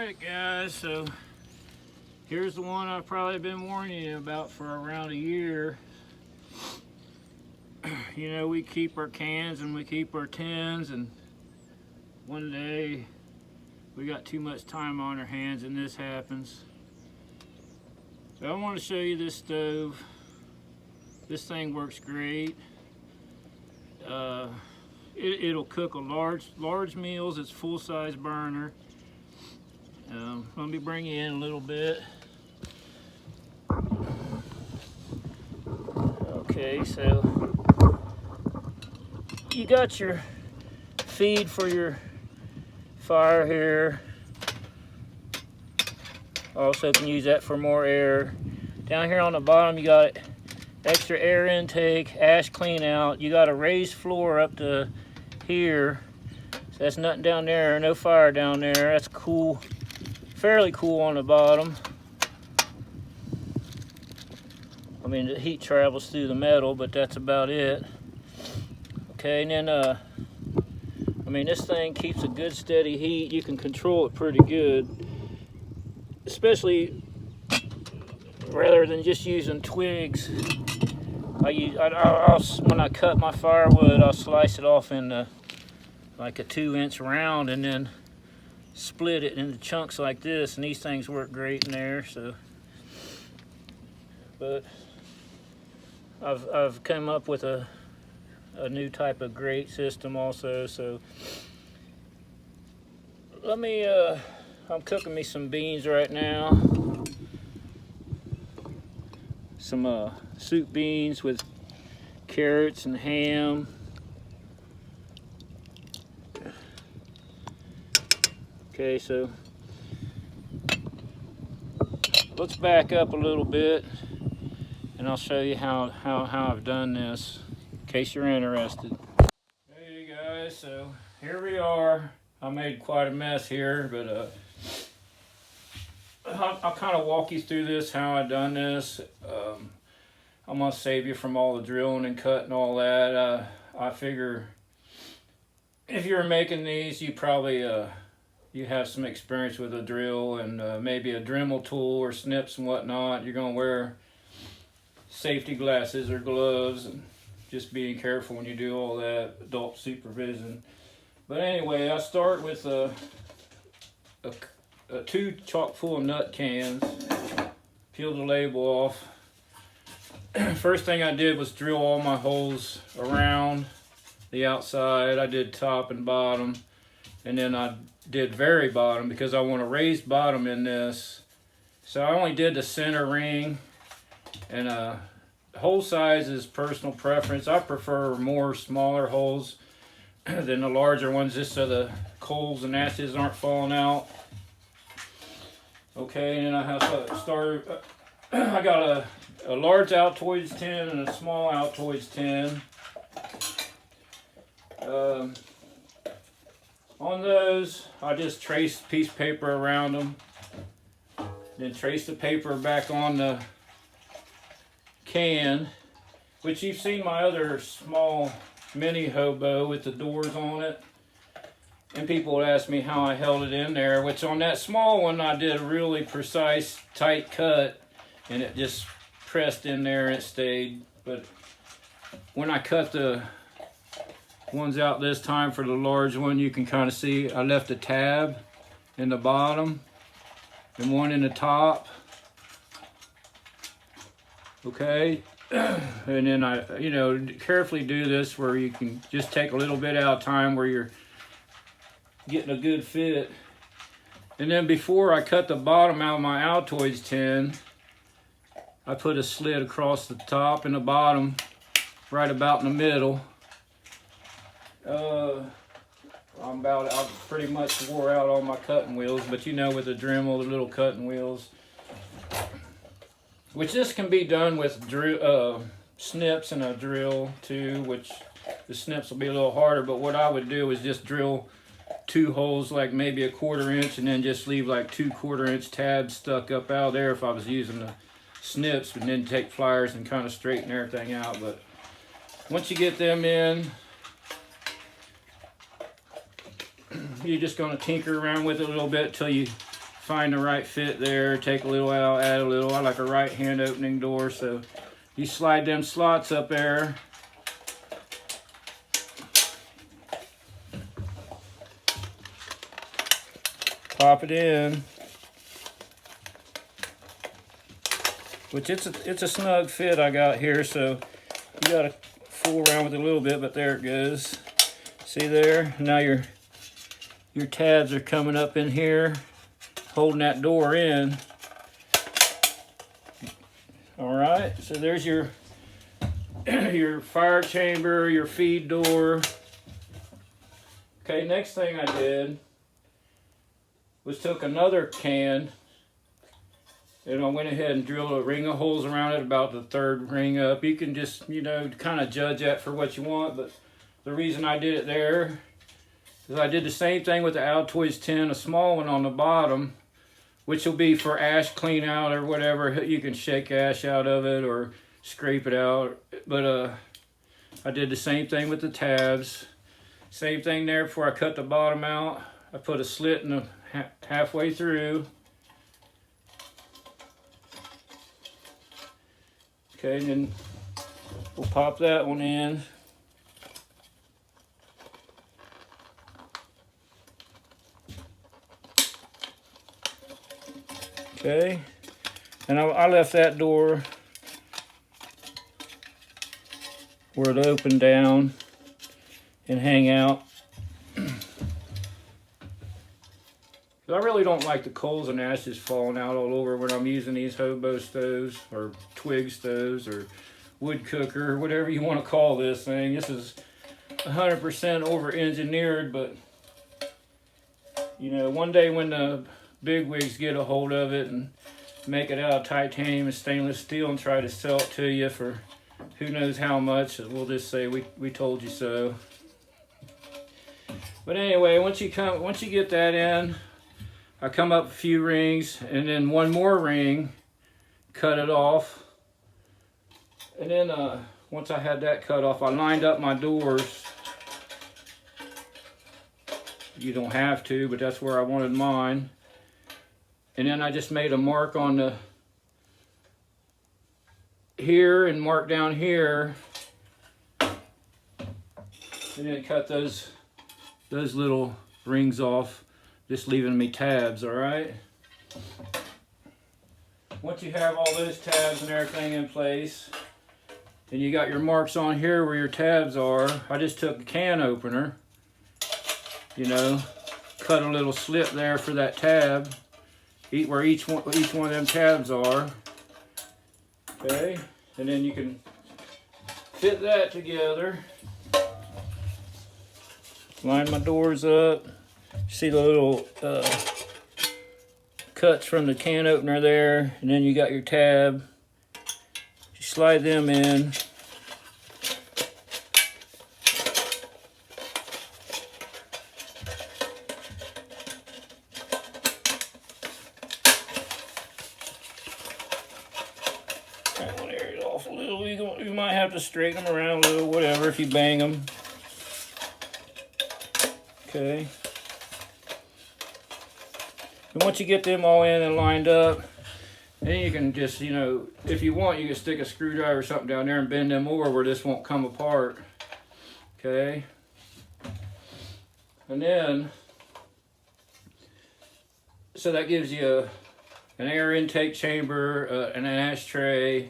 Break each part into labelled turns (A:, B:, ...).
A: Alright guys, so here's the one I've probably been warning you about for around a year. You know, we keep our cans and we keep our tins, and one day we got too much time on our hands and this happens. So I want to show you this stove. This thing works great. It'll cook a large meals. It's full-size burner. Let me bring you in a little bit. Okay, so you got your feed for your fire here. Also can use that for more air. Down here on the bottom you got extra air intake, ash clean out. You got a raised floor up to here. So that's nothing down there, no fire down there. That's cool. Fairly cool on the bottom. I mean, the heat travels through the metal, but that's about it. Okay, and then I mean, this thing keeps a good steady heat. You can control it pretty good, especially rather than just using twigs. When I cut my firewood, I'll slice it off in like a 2-inch round and then split it into chunks like this, and these things work great in there. So, but I've come up with a new type of grate system also. So let me I'm cooking me some beans right now, some soup beans with carrots and ham. Okay, so let's back up a little bit and I'll show you how I've done this in case you're interested. Hey guys, so here we are. I made quite a mess here, but I'll kind of walk you through this, how I done this. I'm gonna save you from all the drilling and cutting and all that. I figure if you're making these, you probably you have some experience with a drill and maybe a Dremel tool or snips and whatnot. You're gonna wear safety glasses or gloves and just being careful when you do all that, adult supervision. But anyway, I start with a 2 chock full of nut cans. Peel the label off. First thing I did was drill all my holes around the outside. I did top and bottom, and then I did very bottom because I want a raised bottom in this. So I only did the center ring, and hole size is personal preference. I prefer more smaller holes than the larger ones, just so the coals and ashes aren't falling out. Okay, and I have started. I got a large Altoids tin and a small Altoids tin. On those, I just traced piece of paper around them, then trace the paper back on the can, which you've seen my other small mini Hobo with the doors on it, and people would ask me how I held it in there, which on that small one I did a really precise tight cut and it just pressed in there and it stayed. But when I cut the ones out this time for the large one, you can kind of see I left a tab in the bottom and one in the top. Okay, and then I carefully do this where you can just take a little bit out of time where you're getting a good fit. And then before I cut the bottom out of my Altoids tin, I put a slit across the top and the bottom right about in the middle. I've pretty much wore out all my cutting wheels, but you know, with the Dremel, the little cutting wheels, which this can be done with snips and a drill too, which the snips will be a little harder. But what I would do is just drill 2 holes, like maybe a 1/4 inch, and then just leave like 2 1/4 inch tabs stuck up out there if I was using the snips, and then take pliers and kind of straighten everything out. But once you get them in, you're just going to tinker around with it a little bit till you find the right fit there, take a little out, add a little. I like a right hand opening door, so you slide them slots up there. Pop it in. Which it's a snug fit I got here, so you gotta fool around with it a little bit, but there it goes. See there? Now your tabs are coming up in here, holding that door in. All right, so there's your your fire chamber, your feed door. Okay, next thing I did was took another can and I went ahead and drilled a ring of holes around it, about the third ring up. You can just, you know, kind of judge that for what you want, but the reason I did it there is I did the same thing with the Altoids tin, a small one on the bottom, which will be for ash clean out or whatever. You can shake ash out of it or scrape it out. But I did the same thing with the tabs. Same thing there before I cut the bottom out. I put a slit in the halfway through. Okay, and then we'll pop that one in. Okay, and I left that door where it opened down and hang out. I really don't like the coals and ashes falling out all over when I'm using these Hobo stoves or twig stoves or wood cooker, whatever you want to call this thing. This is 100% over-engineered, but you know, one day when the bigwigs get a hold of it and make it out of titanium and stainless steel and try to sell it to you for who knows how much, we'll just say we told you so. But anyway, once you get that in, I come up a few rings and then one more ring, cut it off. And then once I had that cut off, I lined up my doors. You don't have to, but that's where I wanted mine. And then I just made a mark on the here and mark down here. And then cut those little rings off, just leaving me tabs, all right? Once you have all those tabs and everything in place, and you got your marks on here where your tabs are, I just took a can opener, you know, cut a little slit there for that tab, where each one of them tabs are, okay? And then you can fit that together. Line my doors up. See the little cuts from the can opener there, and then you got your tab. You slide them in. That one area's off a little. You might have to straighten them around a little, whatever, if you bang them. Okay. And once you get them all in and lined up, then you can just, you know, if you want, you can stick a screwdriver or something down there and bend them over where this won't come apart. Okay. And then, so that gives you an air intake chamber, an ashtray.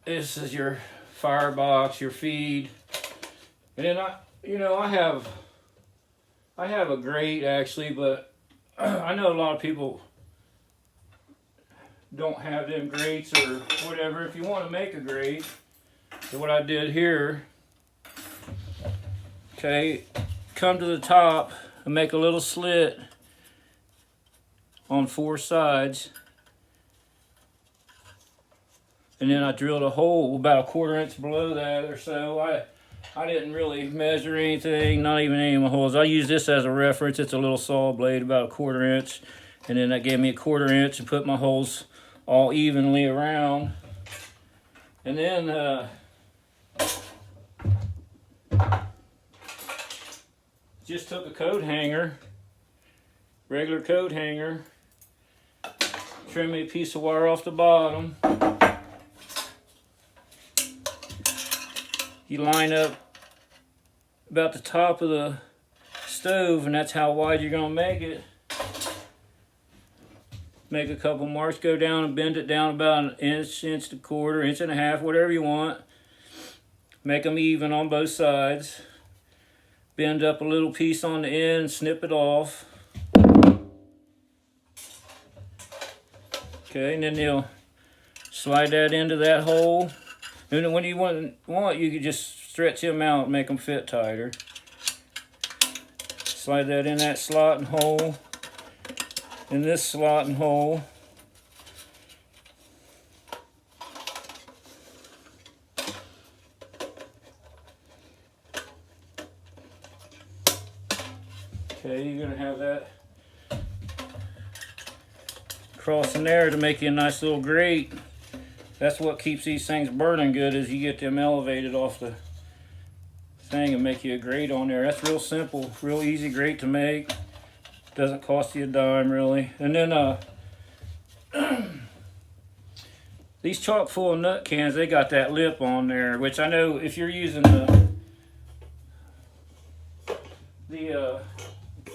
A: This is your firebox, your feed. And then I have a grate actually, but I know a lot of people don't have them grates or whatever. If you want to make a grate, so what I did here, okay, come to the top and make a little slit on 4 sides. And then I drilled a hole about a 1/4 inch below that or so. I didn't really measure anything, not even any of my holes. I use this as a reference. It's a little saw blade, about a 1/4 inch. And then that gave me a 1/4 inch and put my holes all evenly around. And then just took a coat hanger, regular coat hanger, trim me a piece of wire off the bottom. You line up about the top of the stove, and that's how wide you're gonna make it. Make a couple marks, go down and bend it down about an inch, inch and a quarter, inch and a half, whatever you want. Make them even on both sides. Bend up a little piece on the end, snip it off. Okay, and then you'll slide that into that hole. And then when you want, you can just stretch them out and make them fit tighter. Slide that in that slot and hole. In this slot and hole. Okay, you're gonna have that crossing there to make you a nice little grate. That's what keeps these things burning good, is you get them elevated off the thing and make you a grate on there. That's real simple, real easy grate to make. Doesn't cost you a dime really. And then these chock full of nut cans, they got that lip on there, which I know if you're using the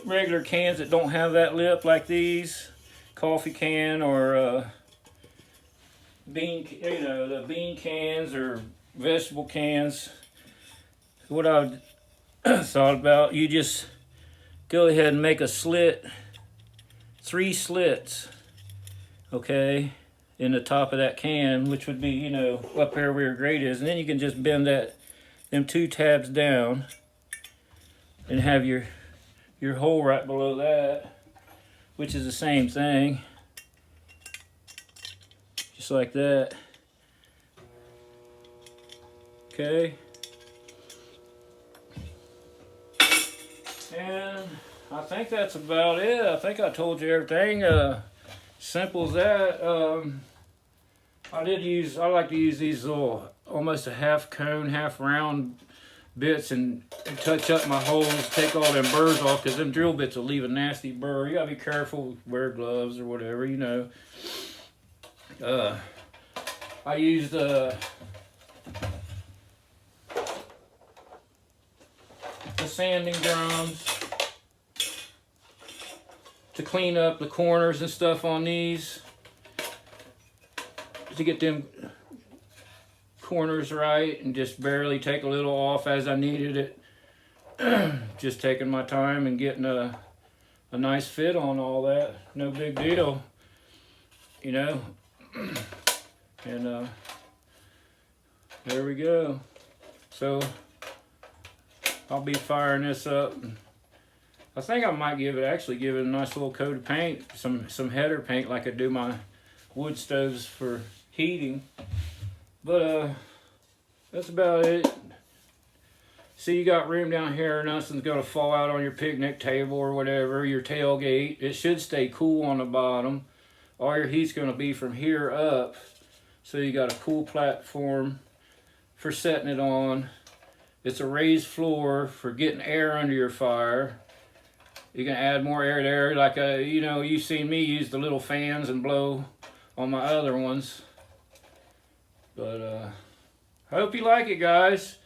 A: regular cans that don't have that lip, like these, coffee can or bean, the bean cans or vegetable cans, what I thought about, you just go ahead and make a slit, 3 slits, okay, in the top of that can, which would be, up there where your grate is, and then you can just bend them 2 tabs down and have your hole right below that, which is the same thing, just like that. Okay, and I think that's about it. I think I told you everything. Simple as that. I like to use these little, almost a half cone, half round bits and touch up my holes, take all them burrs off, because them drill bits will leave a nasty burr. You gotta be careful, wear gloves or whatever, I used the sanding drums to clean up the corners and stuff on these, to get them corners right, and just barely take a little off as I needed it. Just taking my time and getting a nice fit on all that. No big deal, and there we go. So I'll be firing this up. I think I might give it a nice little coat of paint, some header paint like I do my wood stoves for heating. But that's about it. See, you got room down here, nothing's gonna fall out on your picnic table or whatever, your tailgate. It should stay cool on the bottom. All your heat's gonna be from here up. So you got a cool platform for setting it on. It's a raised floor for getting air under your fire. You can add more air there, like you've seen me use the little fans and blow on my other ones. But I hope you like it, guys.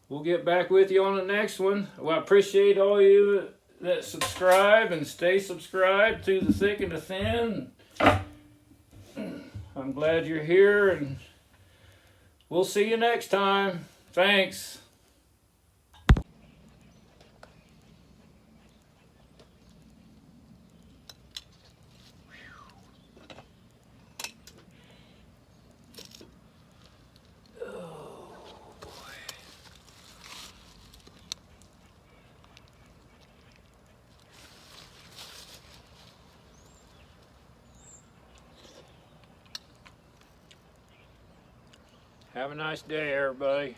A: We'll get back with you on the next one. Well, I appreciate all you that subscribe and stay subscribed through the thick and the thin. I'm glad you're here, and we'll see you next time. Thanks. Have a nice day, everybody.